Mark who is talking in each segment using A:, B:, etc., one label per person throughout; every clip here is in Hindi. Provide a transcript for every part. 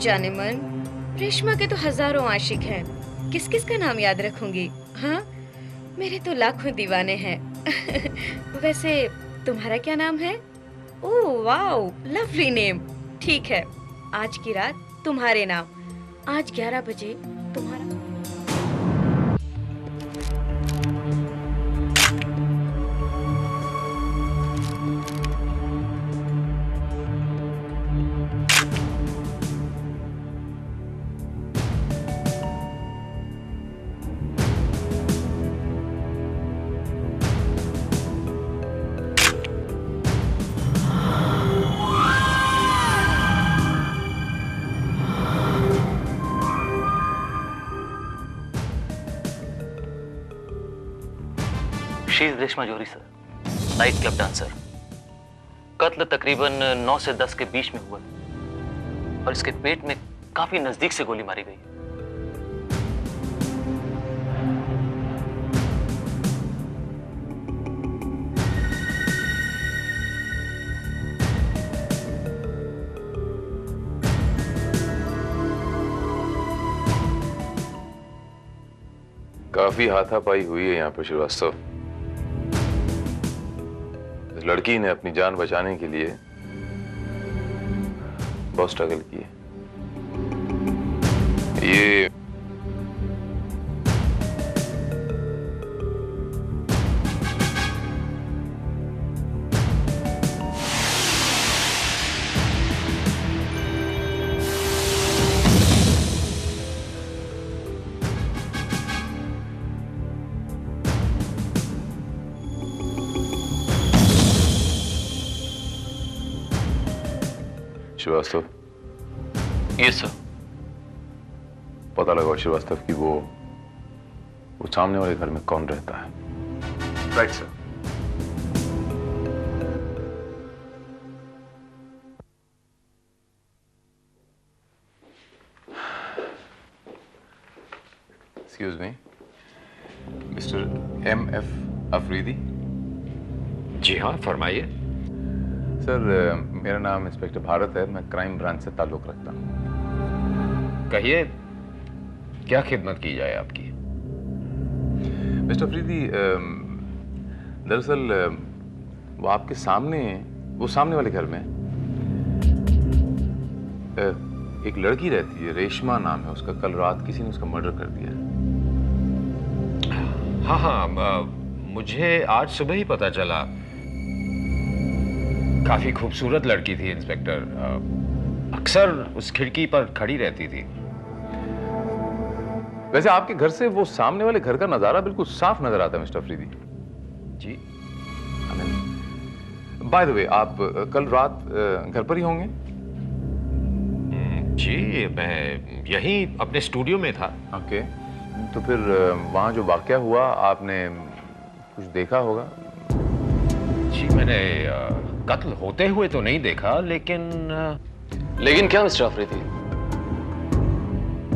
A: जाने मन, रेशमा के तो हजारों आशिक हैं। किस किस का नाम याद रखूंगी? हाँ, मेरे तो लाखों दीवाने हैं। वैसे तुम्हारा क्या नाम है? Oh wow, lovely name. ठीक है, आज की रात तुम्हारे नाम। आज 11 बजे तुम्हारा।
B: She is Reshma Jauhari sir, night club dancer. कत्ल तकरीबन 9 से 10 के बीच में हुआ और इसके पेट में काफी नजदीक से गोली मारी गई।
C: काफी हाथापाई हुई है यहाँ पर श्रीवास्तव। इस लड़की ने अपनी जान बचाने के लिए बहुत स्ट्रगल की है। ये श्रीवास्तव,
B: यस सर।
C: पता लगा श्रीवास्तव कि वो सामने वाले घर में कौन रहता है।
D: Right sir.
C: Excuse me, mister M.F. Afridi.
D: जी हाँ, फरमाइए।
C: सर, मेरा नाम इंस्पेक्टर भारत है। मैं क्राइम ब्रांच से ताल्लुक रखता हूँ।
D: कहिए, क्या खिदमत की जाए आपकी?
C: मिस्टर अफरीदी, दरअसल वो आपके सामने, वो सामने वाले घर में एक लड़की रहती है, रेशमा नाम है उसका। कल रात किसी ने उसका मर्डर कर दिया है।
D: हाँ हाँ, मुझे आज सुबह ही पता चला। काफी खूबसूरत लड़की थी इंस्पेक्टर। अक्सर उस खिड़की पर खड़ी रहती थी।
C: वैसे आपके घर से वो सामने वाले घर का नजारा बिल्कुल साफ नजर आता है मिस्टर अफरीदी।
D: जी।
C: बाय द वे, आप कल रात घर पर ही होंगे?
D: जी, मैं यहीं अपने स्टूडियो में था।
C: ओके, तो फिर वहां जो वाकया हुआ आपने कुछ देखा होगा?
D: जी, मैंने कत्ल होते हुए तो नहीं देखा,
B: लेकिन क्या मिस्टर अफरीदी?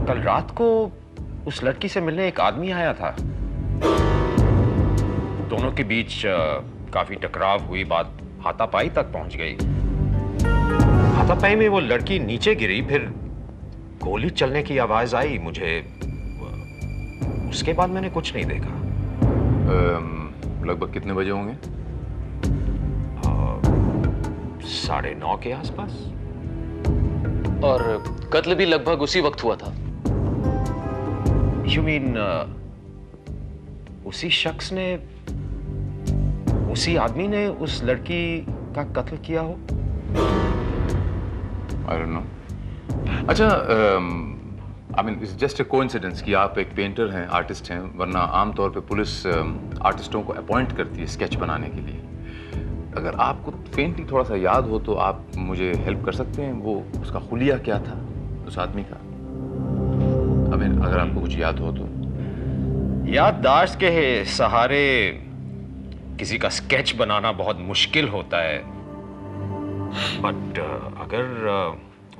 D: कल रात को उस लड़की से मिलने एक आदमी आया था। दोनों के बीच काफी टकराव हुई, बात हाथापाई तक पहुंच गई। हाथापाई में वो लड़की नीचे गिरी, फिर गोली चलने की आवाज आई मुझे। उसके बाद मैंने कुछ नहीं देखा।
C: लगभग कितने बजे होंगे?
D: 9:30 के आसपास।
B: और कत्ल भी लगभग उसी वक्त हुआ था?
D: यू मीन उसी शख्स ने, उसी आदमी ने उस लड़की का कत्ल किया हो?
C: I don't know. अच्छा, I mean it's just a coincidence कि आप एक पेंटर हैं, आर्टिस्ट हैं, वरना आमतौर पे पुलिस आर्टिस्टों को अपॉइंट करती है स्केच बनाने के लिए। अगर आपको फेंटली थोड़ा सा याद हो तो आप मुझे हेल्प कर सकते हैं। वो उसका हुलिया क्या था उस आदमी का? आई मीन अगर आपको कुछ याद हो तो।
D: याददाश्त के सहारे किसी का स्केच बनाना बहुत मुश्किल होता है, बट अगर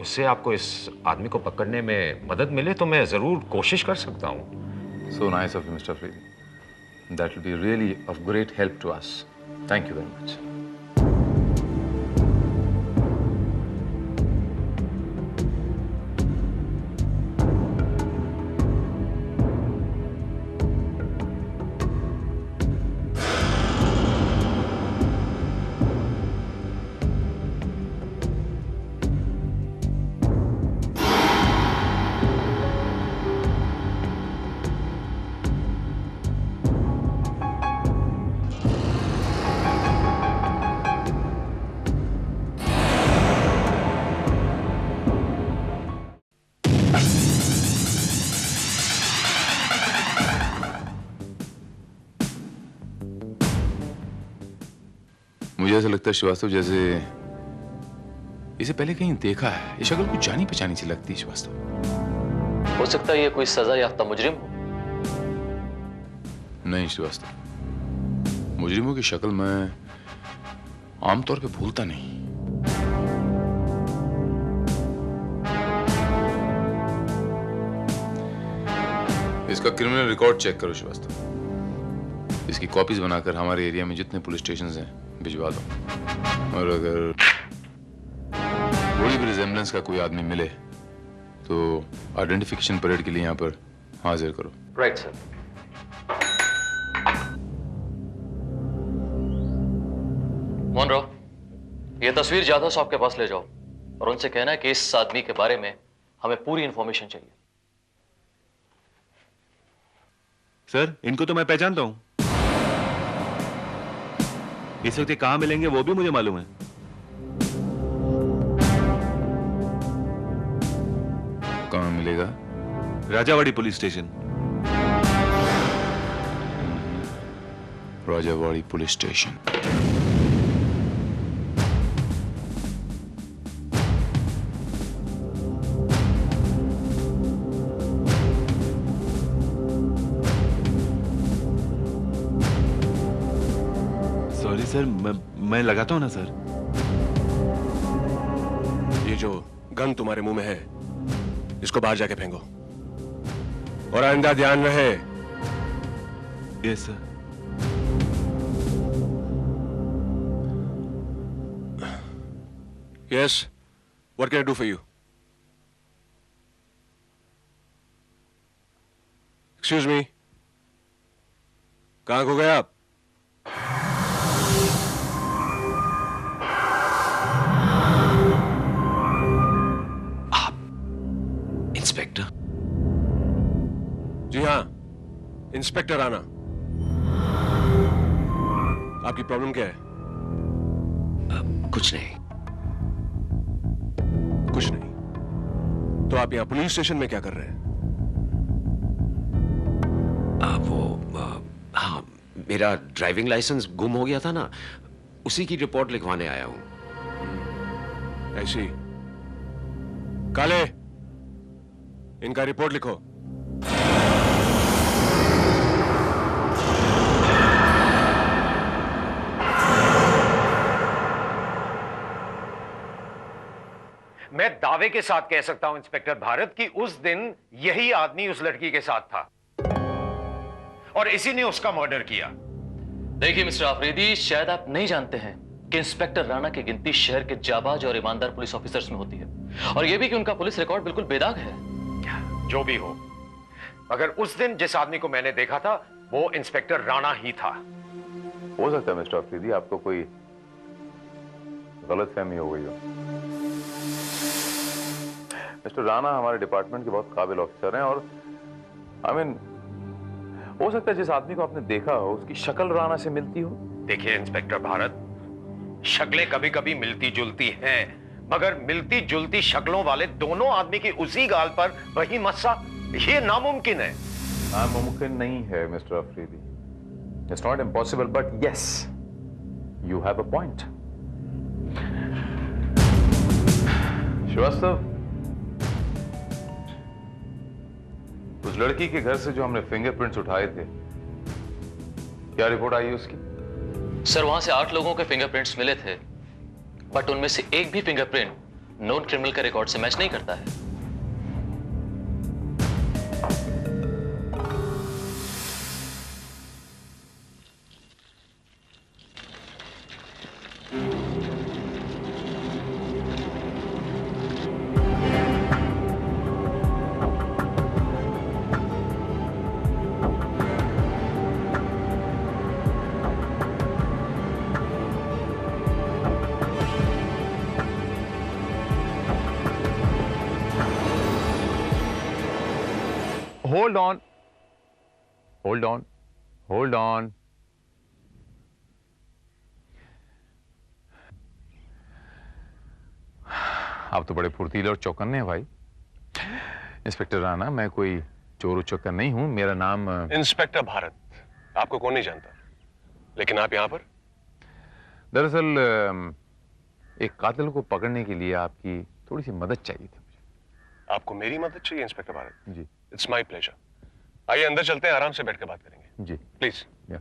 D: उससे आपको इस आदमी को पकड़ने में मदद मिले तो मैं जरूर कोशिश कर सकता हूँ।
C: So nice of you mister Afridi. That will be really of great help to us. Thank you very much. मुझे ऐसा लगता है श्रीवास्तव जैसे इसे पहले कहीं देखा है। ये शक्ल कुछ जानी पहचानी सी लगती है श्रीवास्तव।
B: हो सकता है ये कोई सजा याफ्ता मुजरिम हो।
C: नहीं श्रीवास्तव, मुजरिमों की शक्ल मैं आमतौर पे भूलता नहीं। इसका क्रिमिनल रिकॉर्ड चेक करो श्रीवास्तव। इसकी कॉपीज बनाकर हमारे एरिया में जितने पुलिस स्टेशन हैं भिजवा दो। और अगर थोड़ी भी रिजेम्बलेंस का कोई आदमी मिले तो आइडेंटिफिकेशन परेड के लिए यहाँ पर हाजिर करो।
B: Right sir. मोहन राव, ये तस्वीर जाधव साहब के पास ले जाओ और उनसे कहना है कि इस आदमी के बारे में हमें पूरी इंफॉर्मेशन चाहिए।
E: सर, इनको तो मैं पहचानता हूं। इस वक्त ये कहां मिलेंगे वो भी मुझे मालूम है।
C: कहाँ मिलेगा?
E: Rajawadi police station.
C: Rajawadi police station.
E: Sorry sir, मैं लगाता हूं ना सर।
F: ये जो गन तुम्हारे मुंह में है, इसको बाहर जाके फेंको। और आइंदा ध्यान रहे।
E: Yes sir.
F: Yes, what can I do for you? Excuse me, कहां खो गए आप?
D: इंस्पेक्टर?
F: जी हाँ, इंस्पेक्टर राणा। आपकी प्रॉब्लम क्या है?
D: कुछ नहीं।
F: कुछ नहीं तो आप यहाँ पुलिस स्टेशन में क्या कर रहे हैं?
D: हाँ, मेरा ड्राइविंग लाइसेंस गुम हो गया था ना, उसी की रिपोर्ट लिखवाने आया हूं।
F: ऐसी काले, इनका रिपोर्ट लिखो।
D: मैं दावे के साथ कह सकता हूं इंस्पेक्टर भारत कि उस दिन यही आदमी उस लड़की के साथ था और इसी ने उसका मर्डर किया।
B: देखिए मिस्टर आफरीदी, शायद आप नहीं जानते हैं कि इंस्पेक्टर राणा की गिनती शहर के जाबाज और ईमानदार पुलिस ऑफिसर्स में होती है, और यह भी कि उनका पुलिस रिकॉर्ड बिल्कुल बेदाग है।
D: जो भी हो, अगर उस दिन जिस आदमी को मैंने देखा था वो इंस्पेक्टर राणा ही था।
C: हो सकता है मिस्टर अफरीदी आपको कोई गलतफहमी हो गई हो। मिस्टर राणा हमारे डिपार्टमेंट के बहुत काबिल ऑफिसर हैं और हो सकता है जिस आदमी को आपने देखा हो उसकी शक्ल राणा से मिलती हो।
D: देखिए इंस्पेक्टर भारत, शक्लें कभी कभी मिलती जुलती हैं, मगर मिलती जुलती शक्लों वाले दोनों आदमी की उसी गाल पर वही मस्सा, ये नामुमकिन है।
C: नामुमकिन नहीं है mister Afridi. It's not impossible, but yes, you have a point. Srivastava, उस लड़की के घर से जो हमने फिंगरप्रिंट्स उठाए थे, क्या रिपोर्ट आई उसकी?
B: सर, वहां से 8 लोगों के फिंगरप्रिंट्स मिले थे, बट उनमें से एक भी फिंगरप्रिंट नॉन क्रिमिनल के रिकॉर्ड से मैच नहीं करता है।
C: Hold on. Hold on. Hold on. आप तो बड़े फुर्तीले और चौकन्ने हैं भाई। इंस्पेक्टर राणा, मैं कोई चोर उचक्कर नहीं हूं। मेरा नाम
F: इंस्पेक्टर भारत। आपको कौन नहीं जानता, लेकिन आप यहां पर?
C: दरअसल एक कातिल को पकड़ने के लिए आपकी थोड़ी सी मदद चाहिए थी मुझे।
F: आपको मेरी मदद चाहिए इंस्पेक्टर भारत?
C: जी
F: इट्स माय प्लेजर। आइए अंदर चलते हैं, आराम से बैठ कर बात करेंगे।
C: जी
F: प्लीज।
C: या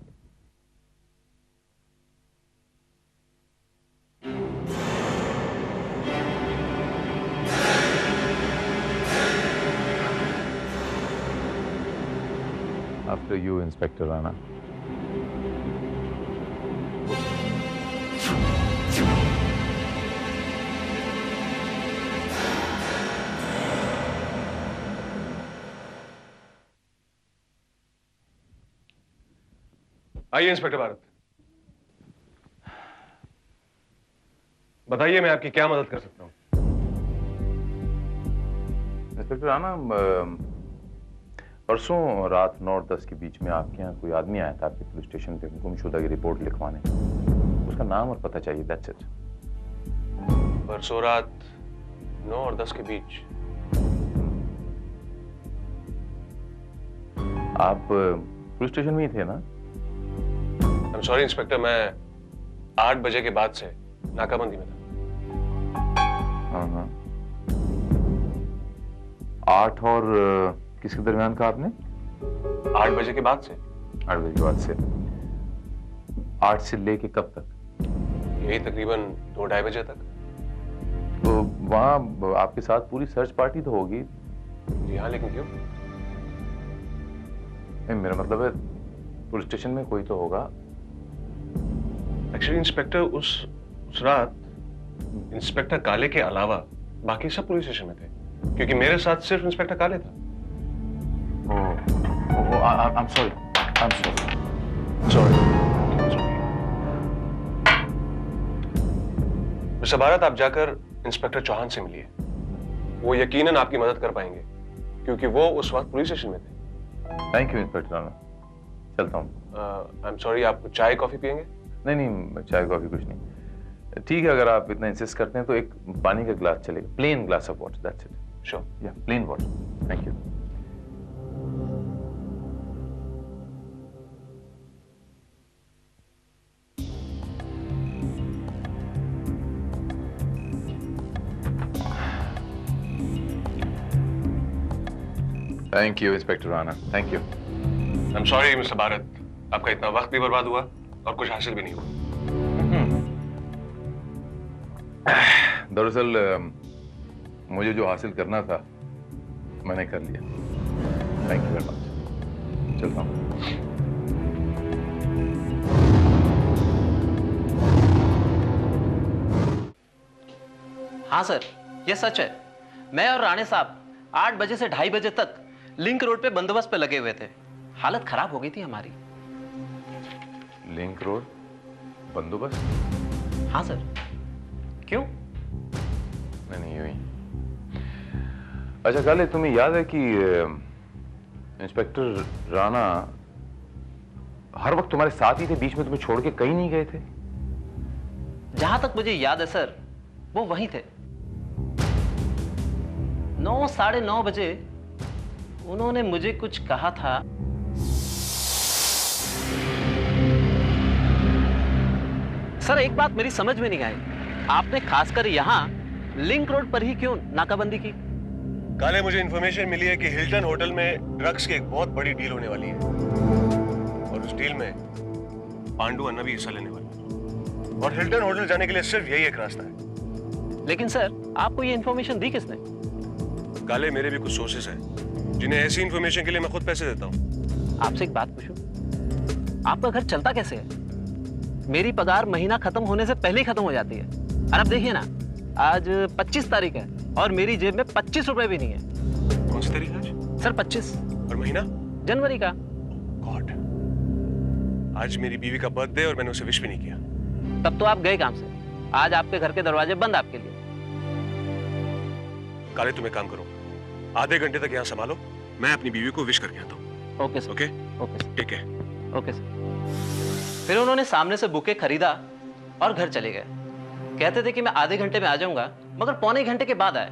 C: आफ्टर यू इंस्पेक्टर राणा।
F: आइए इंस्पेक्टर भारत, बताइए मैं आपकी क्या मदद कर सकता हूं?
C: इंस्पेक्टर राणा, परसों रात 9 और 10 के बीच में आपके यहाँ कोई आदमी आया था आपके पुलिस स्टेशन पे गुमशुदा की रिपोर्ट लिखवाने। उसका नाम और पता चाहिए, दैट्स इट।
F: परसों रात 9 और 10 के बीच?
C: आप पुलिस स्टेशन में ही थे ना?
F: आई एम सॉरी इंस्पेक्टर, मैं 8 बजे के बाद से नाकाबंदी में था।
C: हाँ। 8 और किसके दरमियान कहा आपने?
F: 8 बजे के बाद से?
C: 8 बजे के बाद से। 8 से लेके कब तक?
F: यही तकरीबन 2-2:30 बजे तक।
C: तो वहाँ आपके साथ पूरी सर्च पार्टी तो होगी?
F: जी हाँ, लेकिन क्यों?
C: नहीं, मेरा मतलब है पुलिस स्टेशन में कोई तो होगा।
F: एक्चुअली इंस्पेक्टर उस रात इंस्पेक्टर काले के अलावा बाकी सब पुलिस स्टेशन में थे, क्योंकि मेरे साथ सिर्फ इंस्पेक्टर काले था।
C: आई एम सॉरी।
F: मिस्टर भारत, आप जाकर इंस्पेक्टर चौहान से मिलिए। वो यकीनन आपकी मदद कर पाएंगे, क्योंकि वो उस वक्त पुलिस स्टेशन में थे।
C: थैंक यू इंस्पेक्टर राणा, चलता हूँ।
F: आई एम सॉरी, आप चाय कॉफी पियेंगे?
C: नहीं, चाय कॉफी कुछ नहीं। ठीक है, अगर आप इतना इंसिस्ट करते हैं तो एक पानी का गिलास चलेगा, plain glass of water, that's it.
F: Sure.
C: या plain water, thank you. Thank you inspector Rana, thank you.
F: I am sorry mister Bharat, आपका इतना वक्त भी बर्बाद हुआ और कुछ हासिल भी नहीं हुआ।
C: दरअसल मुझे जो हासिल करना था मैंने कर लिया। थैंक यू वेरी मच, चलता हूँ।
G: हाँ सर, ये सच है। मैं और राणे साहब 8 बजे से 2:30 बजे तक लिंक रोड पे बंदोबस्त पे लगे हुए थे। हालत खराब हो गई थी हमारी।
C: लिंक रोड बंदोबस्त?
G: हाँ सर। क्यों?
C: नहीं यूं ही। अच्छा काले, तुम्हें याद है कि इंस्पेक्टर राणा हर वक्त तुम्हारे साथ ही थे, बीच में तुम्हें छोड़ के कहीं नहीं गए थे?
G: जहां तक मुझे याद है सर, वो वहीं थे। 9, 9:30 बजे उन्होंने मुझे कुछ कहा था। सर एक बात मेरी समझ में नहीं आई, आपने खासकर यहां लिंक रोड पर ही क्यों नाकाबंदी की?
F: काले, मुझे इंफॉर्मेशन मिली है कि हिल्टन होटल में ड्रग्स की एक बहुत बड़ी डील होने वाली है और उस डील में पांडु अन्ना भी हिस्सा लेने वाला है और हिल्टन होटल जाने के लिए सिर्फ यही एक रास्ता है।
G: लेकिन सर आपको ये इंफॉर्मेशन दी किसने?
F: काले, मेरे भी कुछ सोर्सेस हैं जिन्हें ऐसी इंफॉर्मेशन के लिए मैं खुद पैसे देता हूँ।
G: आपसे एक बात पूछूं, आपका घर चलता कैसे है? मेरी पगार महीना खत्म होने से पहले ही खत्म हो जाती है। और अब देखिए ना, आज 25 तारीख है और मेरी जेब में 25 रुपए भी नहीं है।
F: कौन सी तारीख आज?
G: सर 25।
F: और महीना?
G: जनवरी का।
F: गॉड, आज मेरी बीवी का बर्थडे और मैंने उसे विश भी नहीं किया।
G: तब तो आप गए काम से। आज आपके घर के दरवाजे बंद आपके लिए।
F: काले, तुम एक काम करो, आधे घंटे तक यहाँ संभालो, मैं अपनी बीवी को विश करके आता हूँ।
G: Okay sir.
F: Okay?
G: Okay sir.
F: ठीक है।
G: Okay sir. फिर उन्होंने सामने से बुके खरीदा और घर चले गए। कहते थे कि मैं आधे घंटे में आ जाऊंगा, मगर पौने घंटे के बाद आए।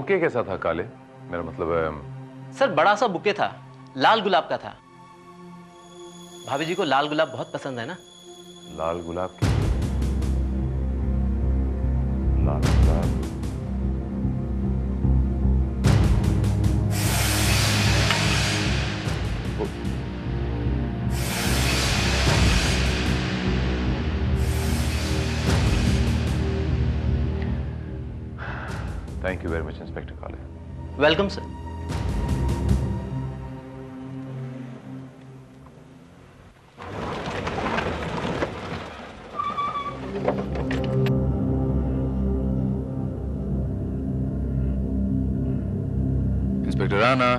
C: बुके कैसा था काले? मेरा मतलब है
G: सर बड़ा सा बुके था, लाल गुलाब का था। भाभी जी को लाल गुलाब बहुत पसंद है ना।
C: लाल गुलाब की। लाल गुलाब। Thank you very much inspector Kale.
G: Welcome sir.
C: Inspector Rana.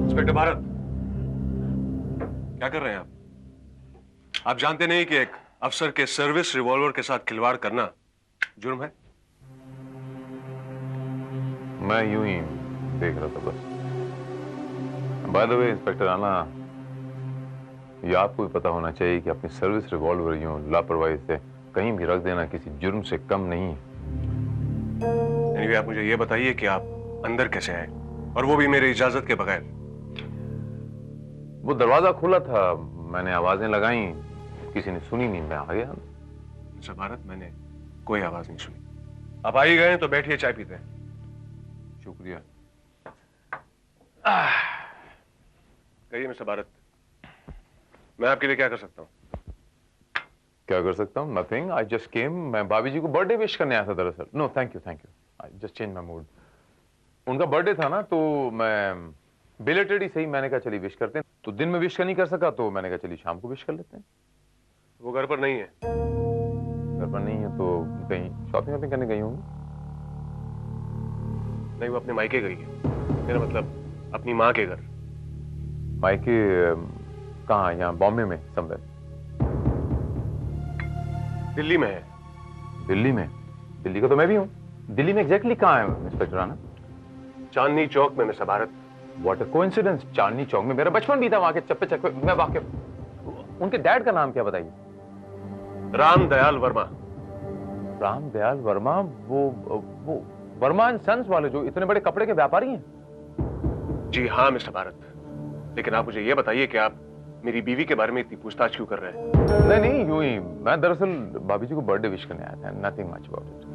F: Inspector Bharat, क्या कर रहे हैं आप? आप जानते नहीं कि एक अफसर के सर्विस रिवॉल्वर के साथ खिलवाड़ करना जुर्म है?
C: मैं यूं ही देख रहा था बस। Bye the way inspector Rana, ये आपको भी पता होना चाहिए कि अपनी सर्विस रिवॉल्वर यूं लापरवाही से कहीं भी रख देना किसी जुर्म से कम नहीं है।
F: Anyway, आप मुझे ये बताइए कि आप अंदर कैसे आए, और वो भी मेरी इजाजत के बगैर?
C: वो दरवाजा खुला था, मैंने आवाजें लगाई, किसी ने सुनी नहीं, मैं आ गया।
F: मिस्टर भारत, मैंने कोई आवाज नहीं सुनी। आप आ ही गए तो बैठिए, चाय पीते हैं।
C: शुक्रिया।
F: कहिए मिस्टर भारत, मैं आपके लिए क्या कर सकता हूँ?
C: क्या कर सकता हूँ? Nothing, I just came. मैं भाभी जी को बर्थडे विश करने आया था दरअसल। No thank you, I just change my mood. उनका बर्थडे था ना, तो मैं बिलेटेड ही सही, मैंने कहा चलिए विश करते हैं। तो दिन में विश नहीं कर सका, तो मैंने कहा चलिए शाम को विश कर लेते हैं।
F: वो घर पर नहीं है?
C: घर पर नहीं है तो कहीं शॉपिंग वॉपिंग करने गई होंगी।
F: नहीं, वो अपने मायके गई है। मेरा मतलब अपनी माँ के घर।
C: मायके कहाँ? यहाँ बॉम्बे में समवेयर।
F: दिल्ली में है।
C: दिल्ली में? दिल्ली का तो मैं भी हूँ। दिल्ली में एग्जैक्टली कहाँ है इंस्पेक्टर राणा?
F: चांदनी चौक में mister Bharat.
C: What a coincidence, Chandni Chowk में। मेरा बचपन भी था वहां के चप्पे चक्के मैं वाकिफ। उनके डैड का नाम क्या बताइए?
F: राम दयाल वर्मा।
C: राम दयाल वर्मा? वो वर्मा एंड सन्स वाले जो इतने बड़े कपड़े के व्यापारी हैं?
F: जी हाँ मिस्टर भारत, लेकिन आप मुझे यह बताइए कि आप मेरी बीवी के बारे में इतनी पूछताछ क्यों कर रहे हैं?
C: नहीं, यूं ही। मैं दरअसल भाभी जी को बर्थडे विश करने आया था। Nothing much about it.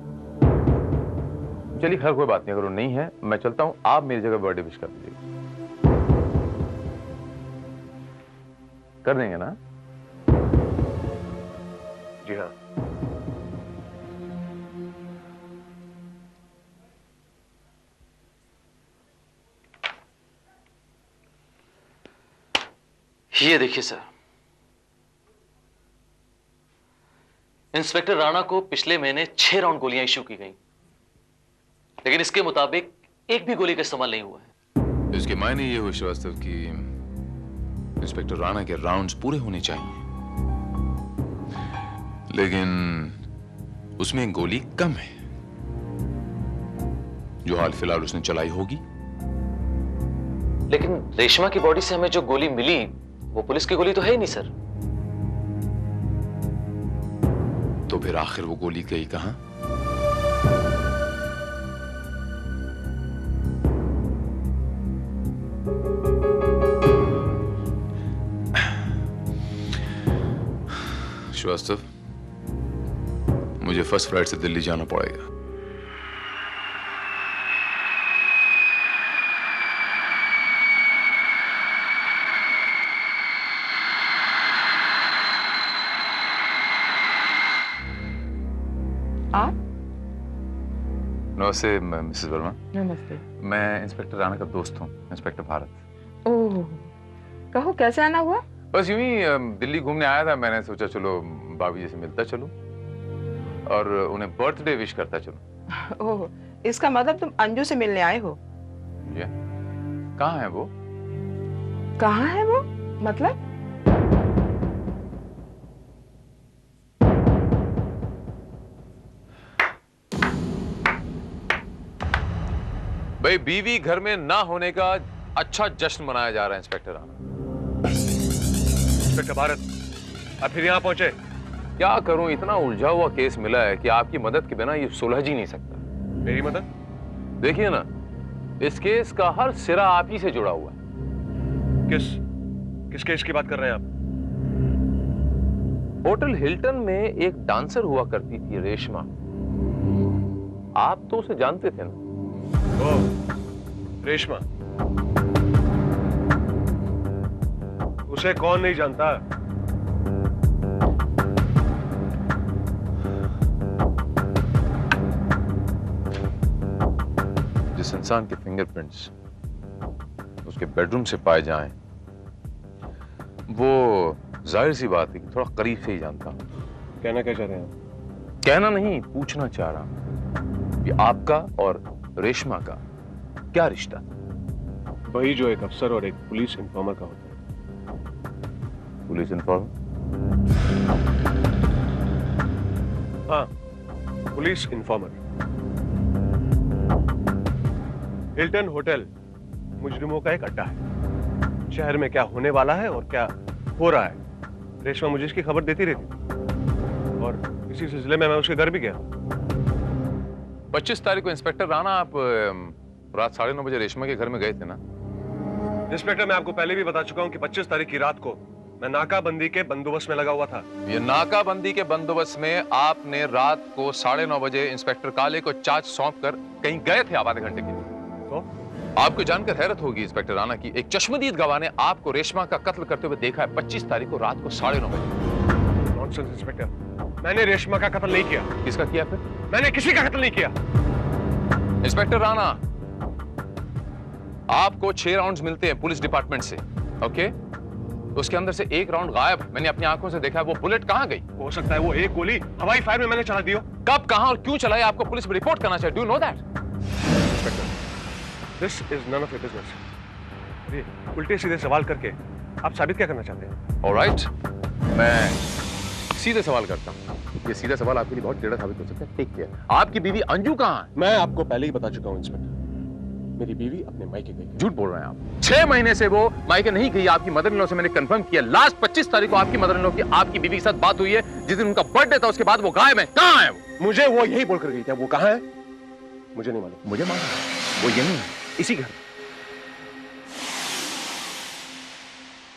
C: चलिए खैर कोई बात नहीं, अगर वो नहीं है मैं चलता हूं, आप मेरी जगह बर्थडे विश कर दीजिए। कर देंगे ना?
F: जी हाँ।
B: ये देखिए सर, इंस्पेक्टर राणा को पिछले महीने 6 राउंड गोलियां इश्यू की गई, लेकिन इसके मुताबिक एक भी गोली का इस्तेमाल नहीं हुआ है।
C: इसके मायने ये हुए श्रीवास्तव कि इंस्पेक्टर राणा के राउंड्स पूरे होने चाहिए, लेकिन उसमें गोली कम है जो हाल फिलहाल उसने चलाई होगी।
B: लेकिन रेशमा की बॉडी से हमें जो गोली मिली वो पुलिस की गोली तो है ही नहीं सर।
C: तो फिर आखिर वो गोली गई कहां? श्रीवास्तव, मुझे फर्स्ट फ्लाइट से दिल्ली जाना पड़ेगा।
H: आप?
C: नमस्ते मिसेस वर्मा।
H: नमस्ते।
C: मैं इंस्पेक्टर राणा का दोस्त हूँ, इंस्पेक्टर भारत।
H: ओह, कहो कैसे आना हुआ?
C: बस यूं ही दिल्ली घूमने आया था, मैंने सोचा चलो भाभी जी से मिलता चलूं और उन्हें बर्थडे विश करता चलूं।
H: ओह, इसका मतलब तुम अंजू से मिलने आए हो?
C: जी। कहाँ है वो?
H: कहाँ है वो? मतलब?
C: भाई बीवी घर में ना होने का अच्छा जश्न मनाया जा रहा है इंस्पेक्टर राणा।
F: इंस्पेक्टर भारत, आप फिर यहाँ पहुंचे?
C: क्या करूं, इतना उलझा हुआ केस मिला है कि आपकी मदद के बिना ये सुलझ ही नहीं सकता।
F: मेरी मदद?
C: देखिए ना, इस केस का हर सिरा आप ही से जुड़ा हुआ है।
F: किस केस की बात कर रहे हैं आप?
C: होटल हिल्टन में एक डांसर हुआ करती थी रेशमा, आप तो उसे जानते थे ना?
F: ओ, रेशमा। उसे कौन नहीं जानता?
C: जिस इंसान के फिंगरप्रिंट्स उसके बेडरूम से पाए जाएं, वो जाहिर सी बात है कि थोड़ा करीब से ही जानता हूं।
F: कहना क्या चाह रहे हैं आप?
C: कहना नहीं, पूछना चाह रहा हूं कि आपका और रेशमा का क्या रिश्ता?
F: वही जो एक अफसर और एक पुलिस इन्फॉर्मर का होता है।
C: Police informer?
F: हाँ, पुलिस इन्फॉर्मर। हिल्टन होटल मुजरिमों का एक अड्डा है। शहर में क्या होने वाला है और क्या हो रहा है, रेशमा मुझे इसकी खबर देती रहती, और इसी सिलसिले में मैं उसके घर भी गया।
C: 25 तारीख को इंस्पेक्टर राणा, आप रात 9:30 बजे रेशमा के घर में गए थे ना?
F: इंस्पेक्टर, मैं आपको पहले भी बता चुका हूं कि 25 तारीख की रात को मैं नाकाबंदी के बंदोबस्त में लगा हुआ था।
C: ये नाकाबंदी के बंदोबस्त में आपने रात को 9:30 बजे इंस्पेक्टर काले को चार्ज सौंप कर कहीं गए थे आप आधे घंटे के लिए।
F: तो
C: आपको जानकर हैरत होगी इंस्पेक्टर राणा की एक चश्मदीद गवाह ने आपको रेशमा का कत्ल करते हुए देखा है 25 तारीख को रात को 9:30 बजे।
F: नॉनसेंस इंस्पेक्टर, मैंने रेशमा का कत्ल नहीं किया।
C: किसका किया फिर?
F: मैंने किसी का कत्ल नहीं किया।
C: इंस्पेक्टर राणा, आपको 6 राउंड्स मिलते हैं पुलिस डिपार्टमेंट से, ओके? उसके अंदर से एक राउंड गायब है। मैंने अपनी आंखों से देखा है। वो बुलेट कहां गई?
F: हो सकता है वो एक गोली हवाई फायर में मैंने चला दी हो।
C: कब, कहां और क्यों चलाई, आपको पुलिस में रिपोर्ट करना चाहिए। Do you know that?
F: Inspector, this is none of your business. ये उल्टे सीधे सवाल करके आप साबित क्या करना चाहते हैं?
C: ऑलराइट, मैं सीधे सवाल करता हूं। ये सीधा सवाल आपके लिए बहुत टेढ़ा साबित हो सकता है। Take care. आपकी बीवी अंजू कहां है?
F: मैं आपको पहले ही बता चुका हूं इंस्पेक्टर, मेरी बीवी अपने मायके गई।
C: झूठ बोल रहे हैं आप। 6 महीने से वो मायके नहीं गई। आपकी मदर इन लॉ से मैंने कंफर्म किया। लास्ट 25 तारीख को आपकी मदर इन लॉ की आपकी बीवी के साथ बात हुई है। जिस दिन उनका बर्थडे था उसके बाद वो गायब है। कहां है वो?
F: मुझे वो यही बोलकर गई थी। वो कहां है मुझे नहीं मालूम।
C: मुझे मालूम है, वो यहीं है, इसी घर में।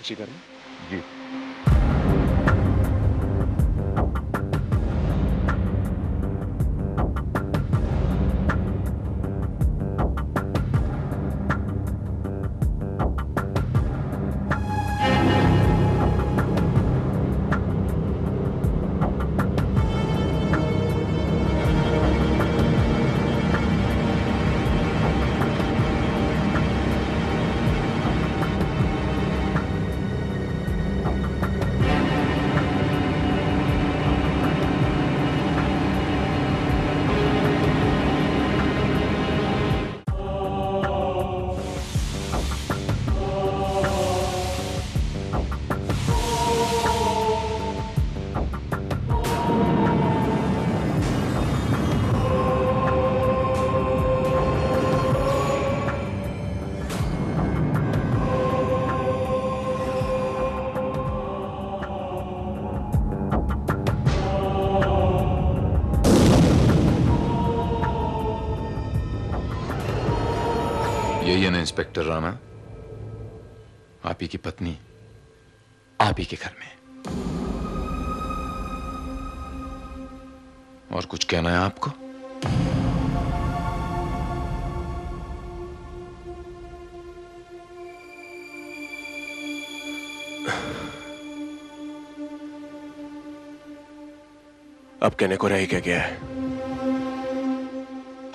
F: इसी घर में?
C: जी। यही है ना इंस्पेक्टर राणा, आप ही की पत्नी आप ही के घर में। और कुछ कहना है आपको?
F: अब कहने को रह क्या गया है?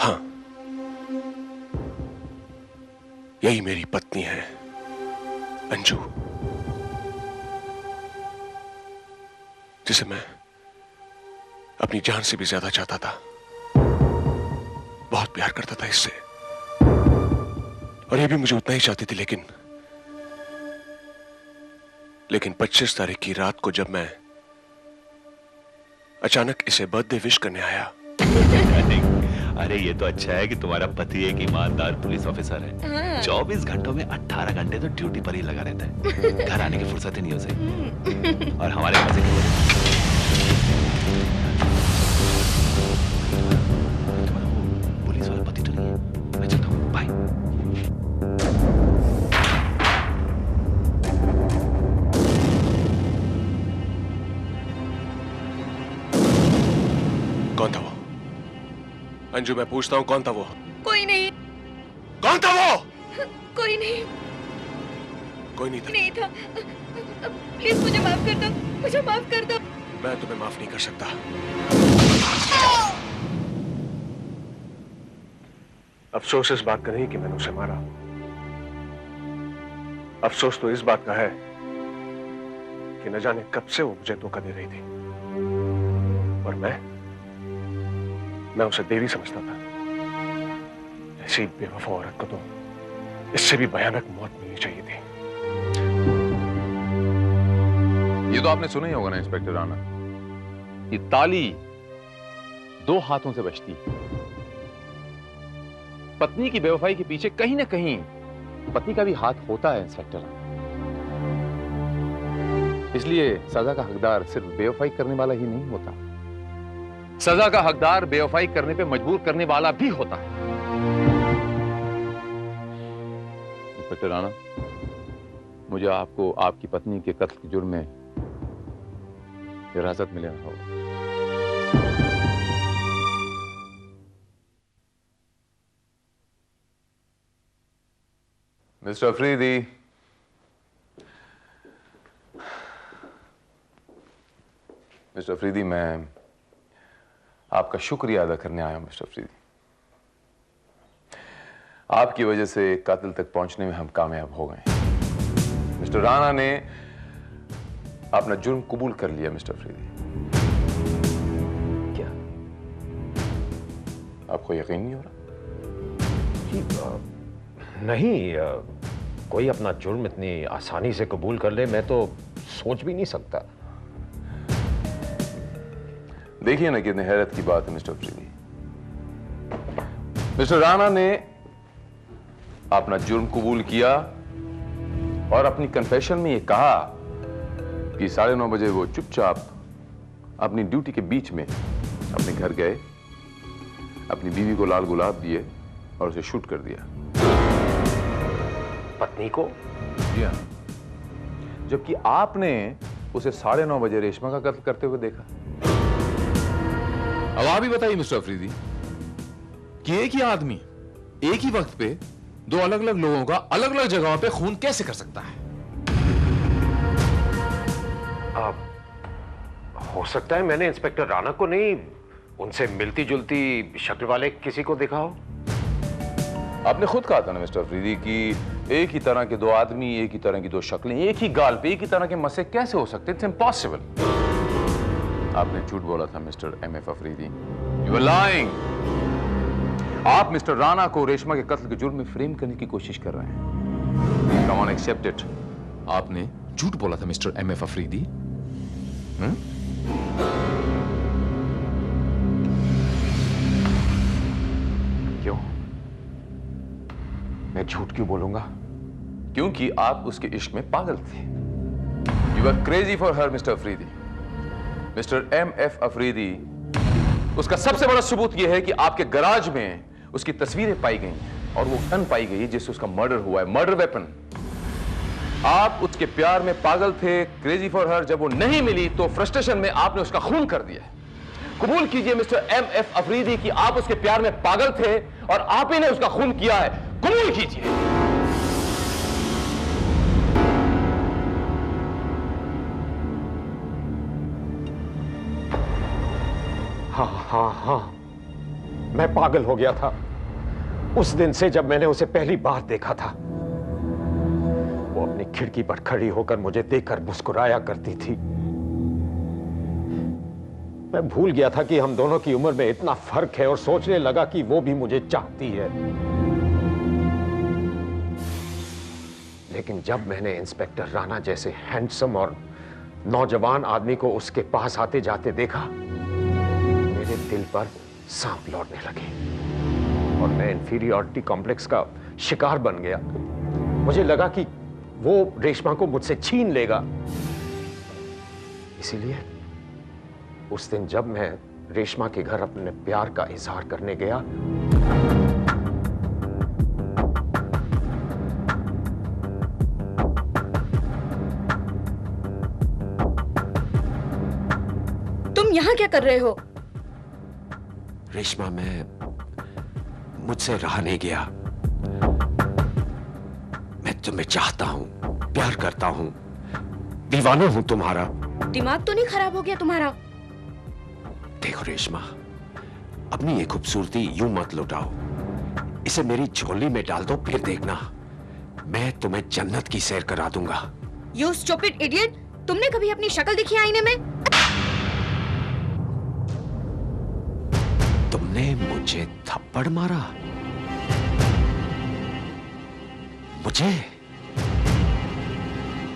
F: हाँ, यही मेरी पत्नी है अंजू, जिसे मैं अपनी जान से भी ज्यादा चाहता था। बहुत प्यार करता था इससे, और ये भी मुझे उतना ही चाहती थी, लेकिन 25 तारीख की रात को जब मैं अचानक इसे बर्थडे विश करने आया।
E: अरे ये तो अच्छा है कि तुम्हारा पति एक ईमानदार पुलिस ऑफिसर है। 24 घंटों में 18 घंटे तो ड्यूटी पर ही लगा रहता है, घर आने की फुर्सत ही नहीं उसे। और हमारे मजे पुलिस वाला पति तो नहीं है। मैं चलता हूँ, बाय।
F: कौन था वो? अंजू, मैं पूछता हूँ, कौन था वो?
A: कोई नहीं।
F: कौन था वो?
A: कोई नहीं।
F: कोई नहीं था।
A: नहीं था। प्लीज मुझे माफ कर दो, मुझे माफ कर दो।
F: मैं तुम्हें माफ नहीं कर सकता। अफसोस इस बात का नहीं कि मैंने उसे मारा। अफसोस तो इस बात का है कि न जाने कब से वो मुझे धोखा दे रही थी और मैं उसे देवी समझता था। ऐसी बेवफा औरत को तो इससे भी भयानक मौत मिलनी चाहिए थी।
C: ये तो आपने सुना ही होगा ना इंस्पेक्टर राणा, ये ताली दो हाथों से बजती है। पत्नी की बेवफाई के पीछे कहीं ना कहीं पति का भी हाथ होता है इंस्पेक्टर राणा। इसलिए सजा का हकदार सिर्फ बेवफाई करने वाला ही नहीं होता, सजा का हकदार बेवफाई करने पे मजबूर करने वाला भी होता है। इंस्पेक्टर राणा, मुझे आपको आपकी पत्नी के कत्ल के जुर्म में हिरासत में लेना होगा। मिस्टर अफरीदी, मिस्टर अफरीदी, मैं आपका शुक्रिया अदा करने आया हूं। मिस्टर अफरीदी, आपकी वजह से कातिल तक पहुंचने में हम कामयाब हो गए। मिस्टर राणा ने अपना जुर्म कबूल कर लिया। मिस्टर अफरीदी,
D: क्या
C: आपको यकीन नहीं हो रहा?
D: नहीं, कोई अपना जुर्म इतनी आसानी से कबूल कर ले, मैं तो सोच भी नहीं सकता।
C: देखिए ना कितने हैरत की बात है मिस्टर अफरीदी। मिस्टर राणा ने अपना जुर्म कबूल किया और अपनी कन्फेशन में यह कहा कि 9:30 बजे वो चुपचाप अपनी ड्यूटी के बीच में अपने घर गए, अपनी बीवी को लाल गुलाब दिए और उसे शूट कर दिया।
D: पत्नी को?
C: जी हाँ, जबकि आपने उसे 9:30 बजे रेशमा का कत्ल करते हुए देखा। अब आप ही बताइए मिस्टर अफरीदी कि एक ही आदमी एक ही वक्त पे दो अलग अलग लोगों का अलग अलग जगहों पे खून कैसे कर सकता है?
D: हो सकता है मैंने इंस्पेक्टर राणा को नहीं, उनसे मिलती जुलती शक्ल वाले किसी को देखा हो।
C: आपने खुद कहा था ना मिस्टर अफरीदी कि एक ही तरह के दो आदमी, एक ही तरह की दो शक्लें, एक ही गाल पे एक ही तरह के मसे कैसे हो सकते? It's impossible. आपने झूठ बोला था mister MF Afridi. You are lying. आप मिस्टर राणा को रेशमा के कत्ल के जुर्म में फ्रेम करने की कोशिश कर रहे हैं। Come on, accept it. आपने झूठ बोला था मिस्टर एमएफ अफरीदी।
D: क्यों? मैं झूठ क्यों बोलूंगा?
C: क्योंकि आप उसके इश्क में पागल थे। You are crazy for her mister Afridi. Mister MF Afridi, उसका सबसे बड़ा सबूत यह है कि आपके गराज में उसकी तस्वीरें पाई गई हैं और वो गन पाई गई है जिससे उसका मर्डर हुआ है, मर्डर वेपन। आप उसके प्यार में पागल थे, क्रेजी फॉर हर। जब वो नहीं मिली तो फ्रस्ट्रेशन में आपने उसका खून कर दिया। कबूल कीजिए मिस्टर एमएफ अफरीदी कि आप उसके प्यार में पागल थे और आप ही ने उसका खून किया है। कबूल कीजिए।
D: हाँ, मैं पागल हो गया था उस दिन से जब मैंने उसे पहली बार देखा था। वो अपनी खिड़की पर खड़ी होकर मुझे देखकर मुस्कुराया करती थी। मैं भूल गया था कि हम दोनों की उम्र में इतना फर्क है और सोचने लगा कि वो भी मुझे चाहती है। लेकिन जब मैंने इंस्पेक्टर राणा जैसे हैंडसम और नौजवान आदमी को उसके पास आते जाते देखा, मेरे दिल पर सांप लौटने लगे और मैं इंफीरियरिटी कॉम्प्लेक्स का शिकार बन गया। मुझे लगा कि वो रेशमा को मुझसे छीन लेगा। इसीलिए उस दिन जब मैं रेशमा के घर अपने प्यार का इजहार करने गया,
A: तुम यहाँ क्या कर रहे हो?
D: रेशमा, मैं मुझसे रहा नहीं गया। मैं तुम्हें चाहता हूं, प्यार करता हूं, दीवाना हूं तुम्हारा।
A: दिमाग तो नहीं खराब हो गया तुम्हारा?
D: देखो रेशमा, अपनी ये खूबसूरती यूं मत लुटाओ, इसे मेरी झोली में डाल दो, फिर देखना मैं तुम्हें जन्नत की सैर करा दूंगा।
A: You stupid idiot! तुमने कभी अपनी शक्ल देखी आईने में?
D: तुमने मुझे थप्पड़ मारा? मुझे?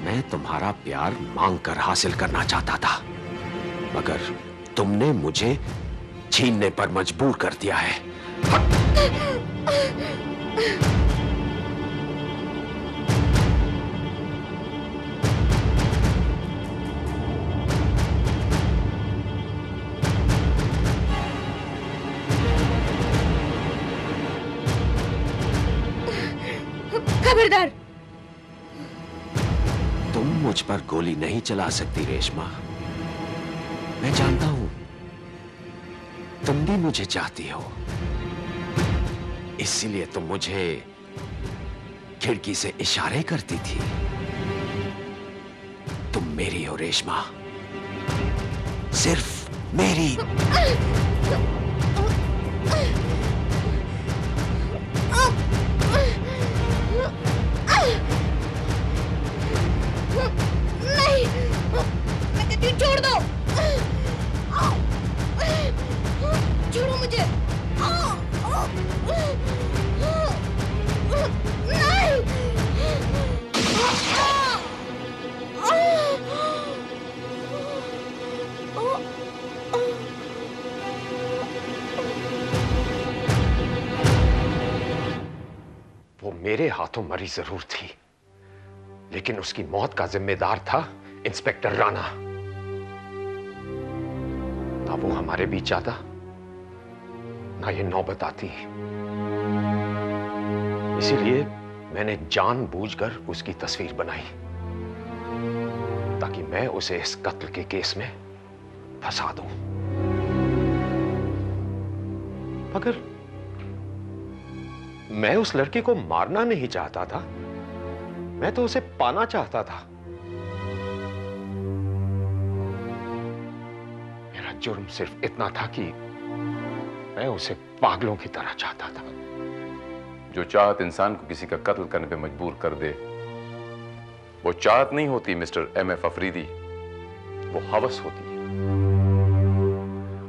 D: मैं तुम्हारा प्यार मांग कर हासिल करना चाहता था, मगर तुमने मुझे छीनने पर मजबूर कर दिया है।
A: खबरदार!
D: तुम मुझ पर गोली नहीं चला सकती रेशमा। मैं जानता हूं तुम भी मुझे चाहती हो, इसीलिए तुम मुझे खिड़की से इशारे करती थी। तुम मेरी हो रेशमा, सिर्फ मेरी।
A: नहीं, मैं कहती हूँ छोड़ दो। छोड़ो मुझे।
D: वो मेरे हाथों मरी जरूर थी, लेकिन उसकी मौत का जिम्मेदार था इंस्पेक्टर राणा। ना वो हमारे बीच आता, ना ये नौबत आती। इसीलिए मैंने जानबूझकर उसकी तस्वीर बनाई, ताकि मैं उसे इस कत्ल के केस में फंसा दूं। मगर मैं उस लड़के को मारना नहीं चाहता था, मैं तो उसे पाना चाहता था। मेरा जुर्म सिर्फ इतना था कि मैं उसे पागलों की तरह चाहता था।
C: जो चाहत इंसान को किसी का कत्ल करने पे मजबूर कर दे, वो चाहत नहीं होती मिस्टर M.F. अफरीदी, वो हवस होती है।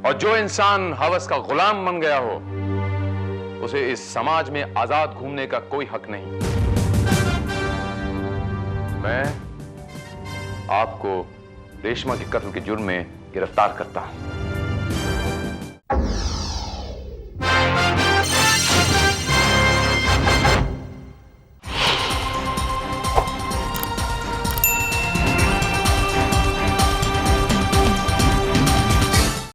C: और जो इंसान हवस का गुलाम बन गया हो, उसे इस समाज में आजाद घूमने का कोई हक नहीं। मैं आपको रेशमा के कत्ल के जुर्म में गिरफ्तार करता हूं।